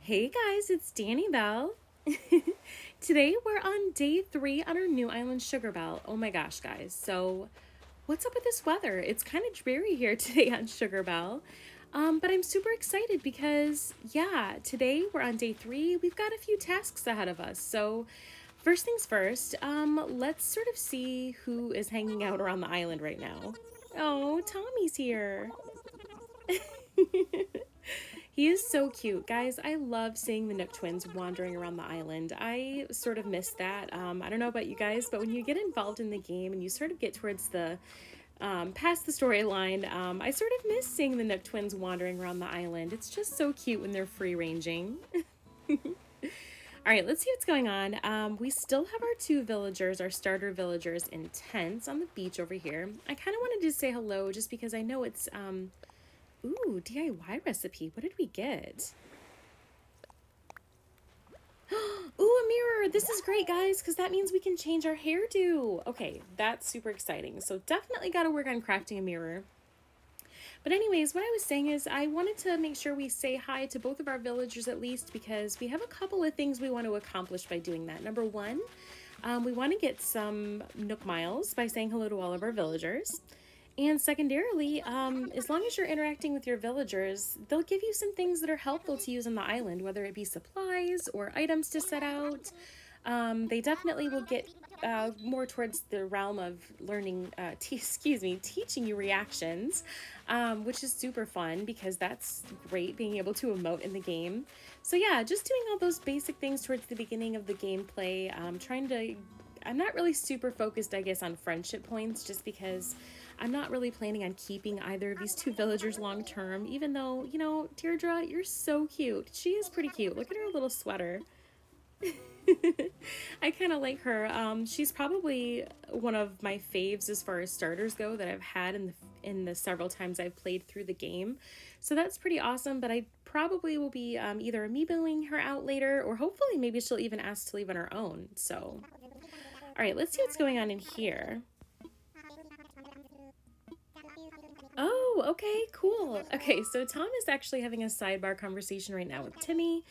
Hey guys, it's Danibelle. Today we're on day 3 on our new island Sugarbelle. Oh my gosh, guys. So, what's up with this weather? It's kind of dreary here today on Sugarbelle. But I'm super excited because, yeah, today we're on day 3. We've got a few tasks ahead of us. So, first things first, let's sort of see who is hanging out around the island right now. Oh, Tommy's here. He is so cute. Guys, I love seeing the Nook twins wandering around the island. I sort of miss that. I don't know about you guys, but when you get involved in the game and you sort of get towards the past the storyline, I sort of miss seeing the Nook twins wandering around the island. It's just so cute when they're free ranging. All right, let's see what's going on. We still have our 2 villagers, our starter villagers in tents on the beach over here. I kind of wanted to say hello just because I know it's ooh, DIY recipe. What did we get? Ooh, a mirror. This is great, guys, because that means we can change our hairdo. Okay, that's super exciting. So definitely got to work on crafting a mirror. But anyways, what I was saying is I wanted to make sure we say hi to both of our villagers at least because we have a couple of things we want to accomplish by doing that. Number one, we want to get some Nook miles by saying hello to all of our villagers. And secondarily, as long as you're interacting with your villagers, they'll give you some things that are helpful to use on the island, whether it be supplies or items to set out. They definitely will get more towards the realm of learning, teaching you reactions, which is super fun because that's great being able to emote in the game. So yeah, just doing all those basic things towards the beginning of the gameplay, I'm not really super focused, I guess, on friendship points just because I'm not really planning on keeping either of these 2 villagers long term, even though, you know, Deirdre, you're so cute. She is pretty cute. Look at her little sweater. I kind of like her. She's probably one of my faves as far as starters go that I've had in the several times I've played through the game. So that's pretty awesome, but I probably will be either amiiboing her out later or hopefully maybe she'll even ask to leave on her own. So, all right, let's see what's going on in here. Oh, okay, cool. Okay, so Tom is actually having a sidebar conversation right now with Timmy,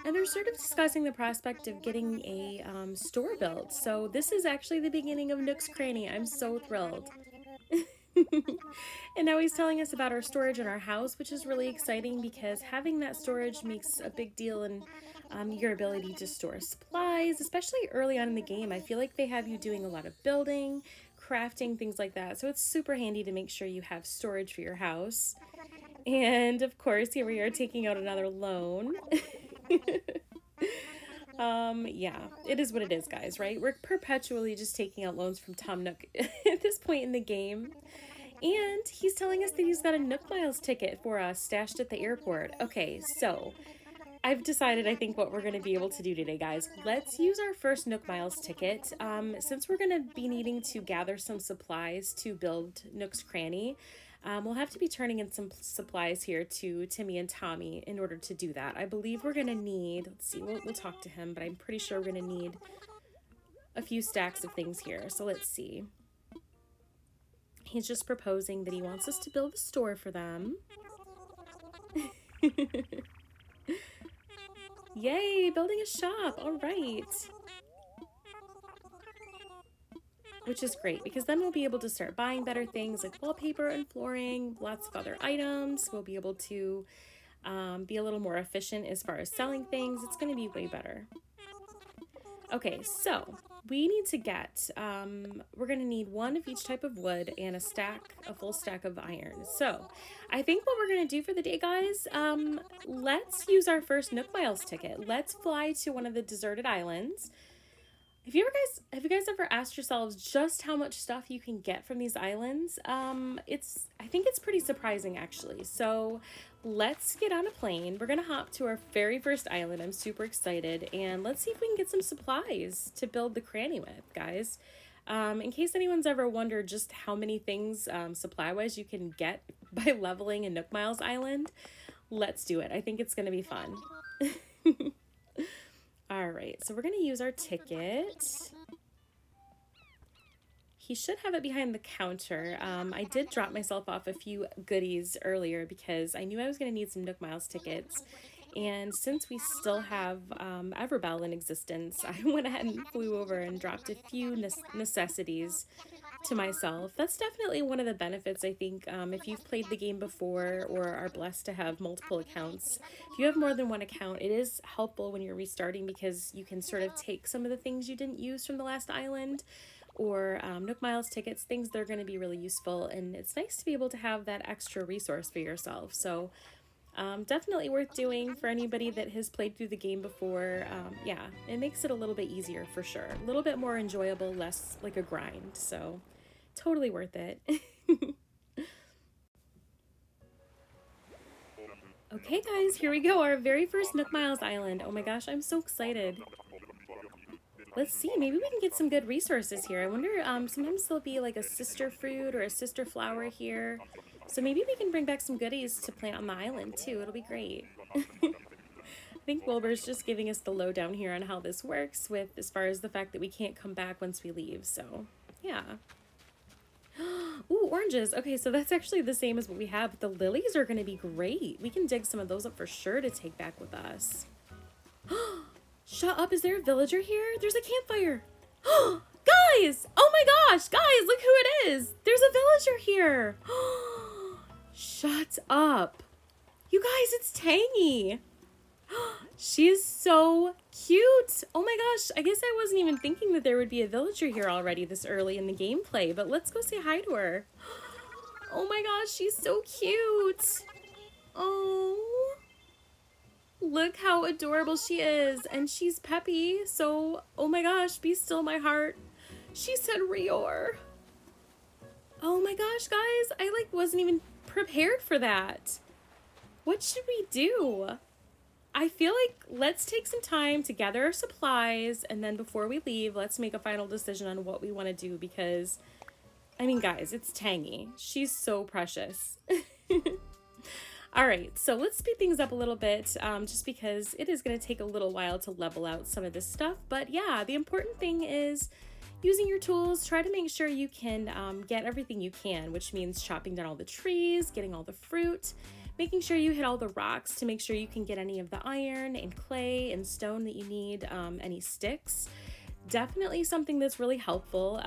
and they're sort of discussing the prospect of getting a store built. So this is actually the beginning of Nook's Cranny. I'm so thrilled. And now he's telling us about our storage in our house, which is really exciting because having that storage makes a big deal in your ability to store supplies, especially early on in the game. I feel like they have you doing a lot of building, crafting, things like that. So it's super handy to make sure you have storage for your house. And of course, here we are taking out another loan. Yeah, it is what it is, guys, right? We're perpetually just taking out loans from Tom Nook at this point in the game. And he's telling us that he's got a Nook Miles ticket for us stashed at the airport. Okay, so I've decided, I think, what we're going to be able to do today, guys. Let's use our first Nook Miles ticket. Since we're going to be needing to gather some supplies to build Nook's Cranny, we'll have to be turning in some supplies here to Timmy and Tommy in order to do that. I believe we're going to need, let's see, we'll talk to him, but I'm pretty sure we're going to need a few stacks of things here. So let's see. He's just proposing that he wants us to build a store for them. Yay, building a shop. All right. Which is great because then we'll be able to start buying better things like wallpaper and flooring, lots of other items. We'll be able to be a little more efficient as far as selling things. It's going to be way better. Okay, so we need to get, we're going to need 1 of each type of wood and a full stack of iron. So I think what we're going to do for the day, guys, let's use our first Nook Miles ticket. Let's fly to one of the deserted islands. Have you guys ever asked yourselves just how much stuff you can get from these islands? I think it's pretty surprising actually. So let's get on a plane. We're gonna hop to our very first island. I'm super excited, and let's see if we can get some supplies to build the cranny with, guys. In case anyone's ever wondered just how many things supply-wise you can get by leveling a Nook Miles island, let's do it. I think it's gonna be fun. All right, so we're going to use our ticket. He should have it behind the counter. I did drop myself off a few goodies earlier because I knew I was going to need some Nook Miles tickets. And since we still have Everbelle in existence, I went ahead and flew over and dropped a few necessities to myself. That's definitely one of the benefits, I think, if you've played the game before or are blessed to have multiple accounts. If you have more than one account, it is helpful when you're restarting because you can sort of take some of the things you didn't use from the last island, or Nook Miles tickets, things that are going to be really useful, and it's nice to be able to have that extra resource for yourself. So definitely worth doing for anybody that has played through the game before. Yeah, it makes it a little bit easier for sure. A little bit more enjoyable, less like a grind. So totally worth it. Okay guys, here we go. Our very first Nook Miles Island. Oh my gosh, I'm so excited. Let's see, maybe we can get some good resources here. I wonder, sometimes there'll be like a sister fruit or a sister flower here. So maybe we can bring back some goodies to plant on the island too. It'll be great. I think Wilbur's just giving us the lowdown here on how this works with as far as the fact that we can't come back once we leave. So yeah. Ooh, oranges. Okay, so that's actually the same as what we have. But the lilies are going to be great. We can dig some of those up for sure to take back with us. Shut up. Is there a villager here? There's a campfire. Guys! Oh my gosh! Guys, look who it is! There's a villager here! Shut up. You guys, it's Tangy. She is so cute. Oh my gosh, I guess I wasn't even thinking that there would be a villager here already this early in the gameplay, but let's go say hi to her. Oh my gosh, she's so cute. Oh, look how adorable she is. And she's Peppy, so oh my gosh, be still my heart. She said Rior. Oh my gosh, guys, I like wasn't even prepared for that. What should we do? I feel like let's take some time to gather our supplies, and then before we leave, let's make a final decision on what we want to do because, I mean, guys, it's Tangy. She's so precious. All right, so let's speed things up a little bit just because it is going to take a little while to level out some of this stuff. But yeah, the important thing is using your tools. Try to make sure you can get everything you can, which means chopping down all the trees, getting all the fruit, making sure you hit all the rocks to make sure you can get any of the iron and clay and stone that you need, any sticks. Definitely something that's really helpful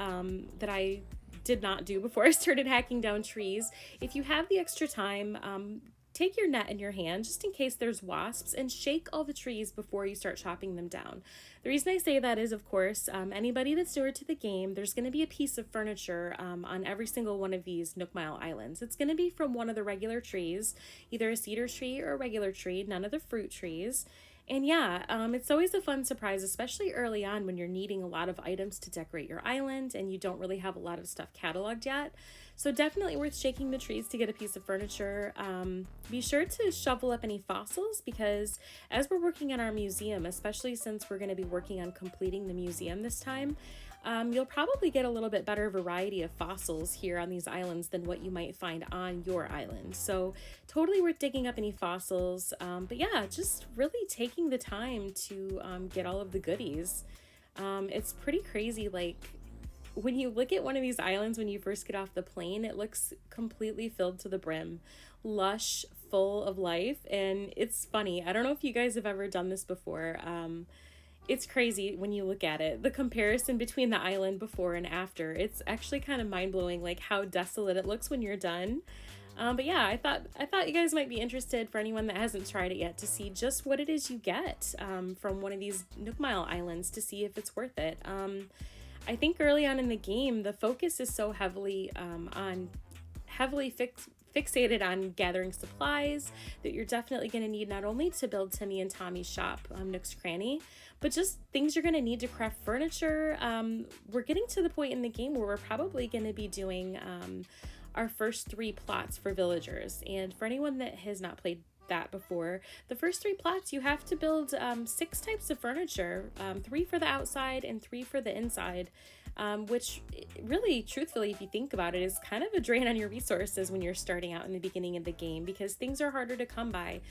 that I did not do before I started hacking down trees. If you have the extra time, take your net in your hand just in case there's wasps and shake all the trees before you start chopping them down. The reason I say that is, of course, anybody that's newer to the game, there's going to be a piece of furniture on every single one of these Nook Mile Islands. It's going to be from one of the regular trees, either a cedar tree or a regular tree, none of the fruit trees. And yeah, it's always a fun surprise, especially early on when you're needing a lot of items to decorate your island and you don't really have a lot of stuff cataloged yet. So definitely worth shaking the trees to get a piece of furniture. Be sure to shovel up any fossils because as we're working on our museum, especially since we're going to be working on completing the museum this time, you'll probably get a little bit better variety of fossils here on these islands than what you might find on your island. So totally worth digging up any fossils. But yeah, just really taking the time to get all of the goodies. It's pretty crazy. Like when you look at one of these islands, when you first get off the plane, it looks completely filled to the brim, lush, full of life. And it's funny. I don't know if you guys have ever done this before. It's crazy when you look at it. The comparison between the island before and after, it's actually kind of mind-blowing, like how desolate it looks when you're done. But yeah, I thought you guys might be interested, for anyone that hasn't tried it yet, to see just what it is you get from one of these Nook Mile Islands to see if it's worth it. I think early on in the game, the focus is so heavily fixated on gathering supplies that you're definitely going to need not only to build Timmy and Tommy's shop, Nook's Cranny, but just things you're going to need to craft furniture. We're getting to the point in the game where we're probably going to be doing our first 3 plots for villagers. And for anyone that has not played that before, the first 3 plots you have to build 6 types of furniture, 3 for the outside and 3 for the inside, which really, truthfully, if you think about it, is kind of a drain on your resources when you're starting out in the beginning of the game because things are harder to come by.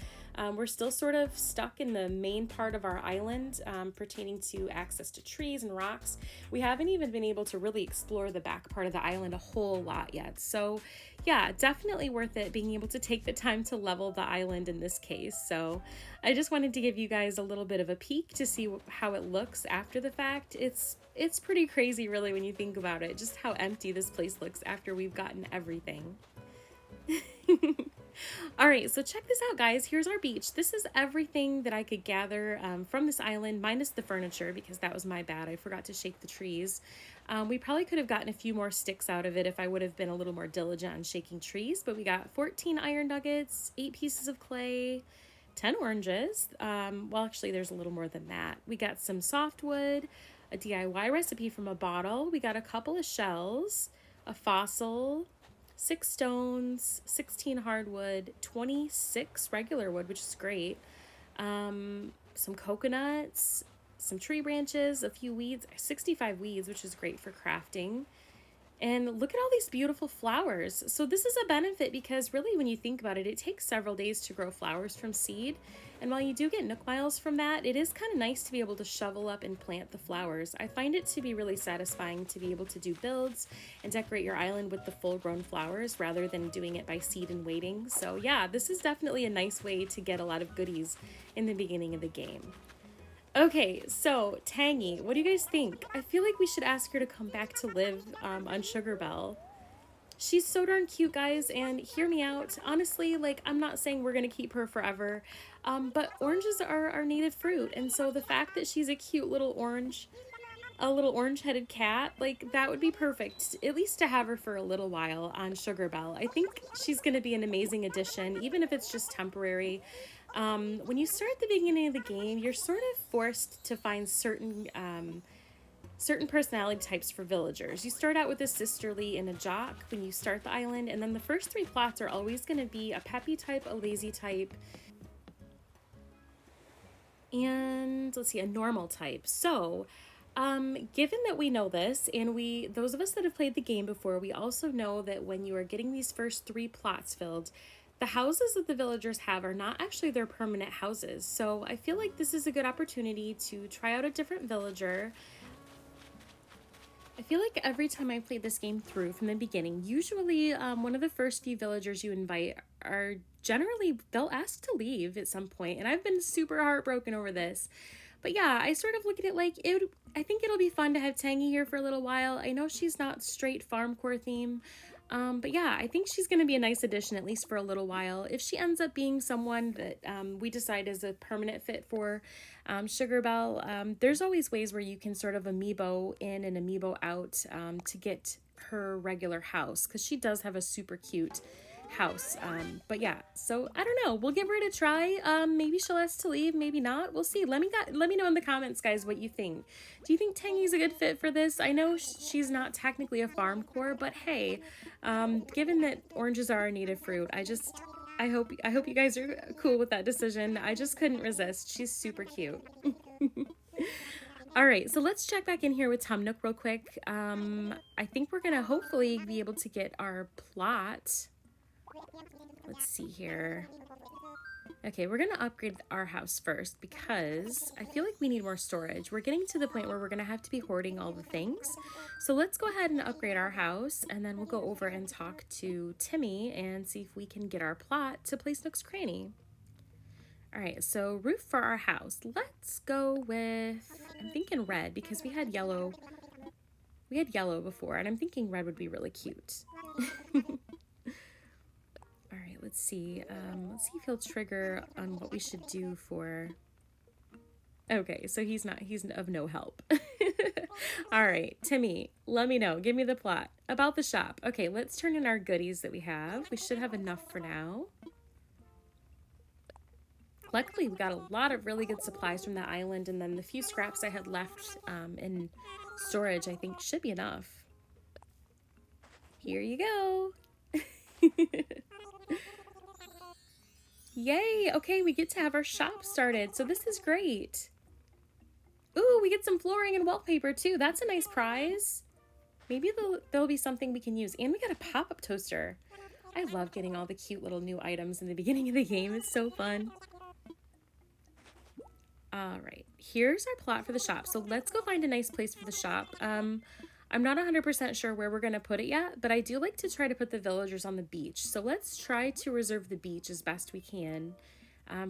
We're still sort of stuck in the main part of our island pertaining to access to trees and rocks. We haven't even been able to really explore the back part of the island a whole lot yet. So yeah, definitely worth it being able to take the time to level the island in this case. So I just wanted to give you guys a little bit of a peek to see how it looks after the fact. It's pretty crazy really when you think about it, just how empty this place looks after we've gotten everything. All right, so check this out, guys. Here's our beach. This is everything that I could gather from this island, minus the furniture, because that was my bad. I forgot to shake the trees. We probably could have gotten a few more sticks out of it if I would have been a little more diligent on shaking trees, but we got 14 iron nuggets, 8 pieces of clay, 10 oranges. Well, actually, there's a little more than that. We got some softwood, a DIY recipe from a bottle. We got a couple of shells, a fossil, 6 stones, 16 hardwood, 26 regular wood, which is great. Some coconuts, some tree branches, a few weeds, 65 weeds, which is great for crafting. And look at all these beautiful flowers. So this is a benefit because really when you think about it, it takes several days to grow flowers from seed. And while you do get Nook miles from that, it is kind of nice to be able to shovel up and plant the flowers. I find it to be really satisfying to be able to do builds and decorate your island with the full-grown flowers rather than doing it by seed and waiting. So yeah, this is definitely a nice way to get a lot of goodies in the beginning of the game. Okay, so Tangy, what do you guys think? I feel like we should ask her to come back to live on Sugarbelle. She's so darn cute, guys, and hear me out. Honestly, like, I'm not saying we're gonna keep her forever, but oranges are our native fruit, and so the fact that she's a cute little orange-headed cat, like, that would be perfect, at least to have her for a little while on Sugarbelle. I think she's gonna be an amazing addition, even if it's just temporary. When you start at the beginning of the game, you're sort of forced to find certain personality types for villagers. You start out with a sisterly and a jock when you start the island, and then the first 3 plots are always going to be a peppy type, a lazy type, and let's see, a normal type. So, given that we know this, and those of us that have played the game before, we also know that when you are getting these first 3 plots filled, the houses that the villagers have are not actually their permanent houses. So I feel like this is a good opportunity to try out a different villager. I feel like every time I played this game through from the beginning, usually one of the first few villagers you invite are generally, they'll ask to leave at some point, and I've been super heartbroken over this. But yeah, I sort of look at it like, I think it'll be fun to have Tangy here for a little while. I know she's not straight Farmcore theme, but yeah, I think she's going to be a nice addition, at least for a little while. If she ends up being someone that we decide is a permanent fit for Sugarbelle, there's always ways where you can sort of amiibo in and amiibo out to get her regular house, because she does have a super cute house. But yeah, so I don't know, we'll give her it a try. Maybe she'll ask to leave, maybe not, we'll see. Let me know in the comments, guys, what you think. Do you think Tangy's a good fit for this? I know she's not technically a Farmcore, but hey, given that oranges are our native fruit, I hope you guys are cool with that decision. I just couldn't resist. She's super cute. All right, so let's check back in here with Nook real quick. I think we're gonna hopefully be able to get our plot. Let's see here. Okay, we're gonna upgrade our house first because I feel like we need more storage. We're getting to the point where we're gonna have to be hoarding all the things. So let's go ahead and upgrade our house, and then we'll go over and talk to Timmy and see if we can get our plot to place Nook's cranny. All right, so roof for our house. Let's go with, I'm thinking red because we had yellow. We had yellow before, and I'm thinking red would be really cute. All right, let's see. Let's see if he'll trigger on what we should do for... Okay, so he's of no help. All right, Timmy, let me know. Give me the plot about the shop. Okay, let's turn in our goodies that we have. We should have enough for now. Luckily, we got a lot of really good supplies from that island, and then the few scraps I had left in storage, I think, should be enough. Here you go. Yay! Okay, we get to have our shop started, so this is great. Ooh, we get some flooring and wallpaper too. That's a nice prize. Maybe there'll be something we can use. And we got a pop-up toaster. I love getting all the cute little new items in the beginning of the game. It's so fun. All right, here's our plot for the shop. So let's go find a nice place for the shop. I'm not 100% sure where we're going to put it yet, but I do like to try to put the villagers on the beach. So let's try to reserve the beach as best we can.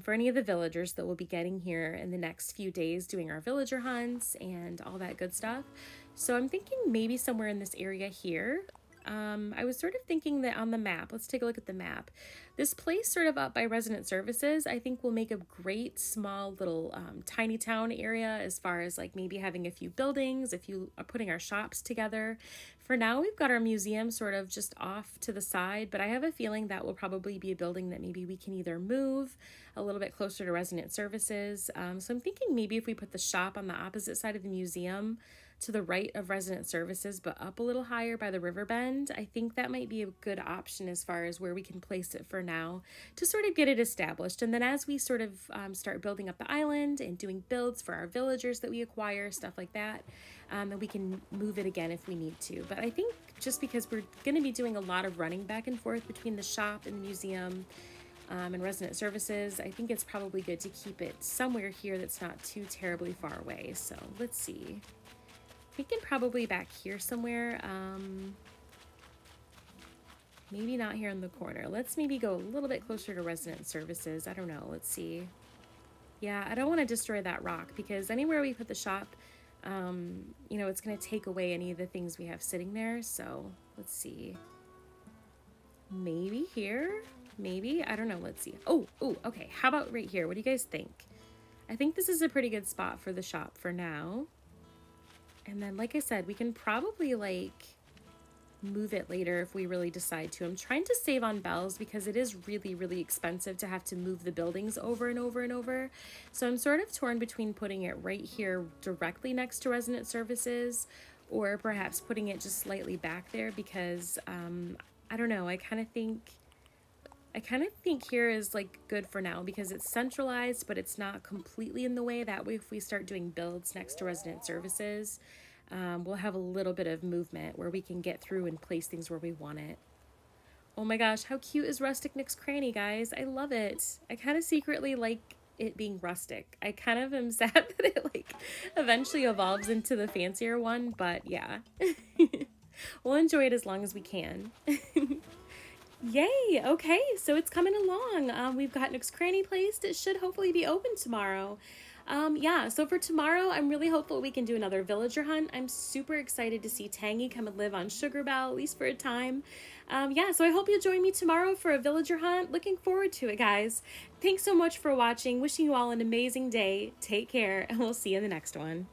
for any of the villagers that we'll be getting here in the next few days doing our villager hunts and all that good stuff. So I'm thinking maybe somewhere in this area here. I was sort of thinking that on the map, let's take a look at the map. This place sort of up by resident services, I think will make a great small little tiny town area as far as like maybe having a few buildings, if you are putting our shops together. For now, we've got our museum sort of just off to the side, but I have a feeling that will probably be a building that maybe we can either move a little bit closer to resident services. So I'm thinking maybe if we put the shop on the opposite side of the museum, to the right of resident services, but up a little higher by the river bend, I think that might be a good option as far as where we can place it for now to sort of get it established. And then as we sort of start building up the island and doing builds for our villagers that we acquire, stuff like that, and we can move it again if we need to. But I think just because we're going to be doing a lot of running back and forth between the shop and the museum, and resident services, I think it's probably good to keep it somewhere here that's not too terribly far away. So let's see. Thinking probably back here somewhere. Maybe not here in the corner. Let's maybe go a little bit closer to resident services. I don't know. Let's see. Yeah, I don't want to destroy that rock because anywhere we put the shop, you know, it's going to take away any of the things we have sitting there. So let's see. Maybe here? Maybe? I don't know. Let's see. Oh, okay. How about right here? What do you guys think? I think this is a pretty good spot for the shop for now. And then, like I said, we can probably, like, move it later if we really decide to. I'm trying to save on bells because it is really, really expensive to have to move the buildings over and over and over. So I'm sort of torn between putting it right here directly next to resident services or perhaps putting it just slightly back there because, I don't know, I kind of think here is like good for now because it's centralized, but it's not completely in the way. That way, if we start doing builds next to resident services, we'll have a little bit of movement where we can get through and place things where we want it. Oh my gosh, how cute is Rustic Nook's Cranny, guys? I love it. I kind of secretly like it being rustic. I kind of am sad that it like eventually evolves into the fancier one, but yeah. We'll enjoy it as long as we can. Yay! Okay, so it's coming along. We've got Nook's Cranny placed. It should hopefully be open tomorrow. Yeah, so for tomorrow, I'm really hopeful we can do another villager hunt. I'm super excited to see Tangy come and live on Sugarbelle, at least for a time. Yeah, so I hope you'll join me tomorrow for a villager hunt. Looking forward to it, guys. Thanks so much for watching. Wishing you all an amazing day. Take care, and we'll see you in the next one.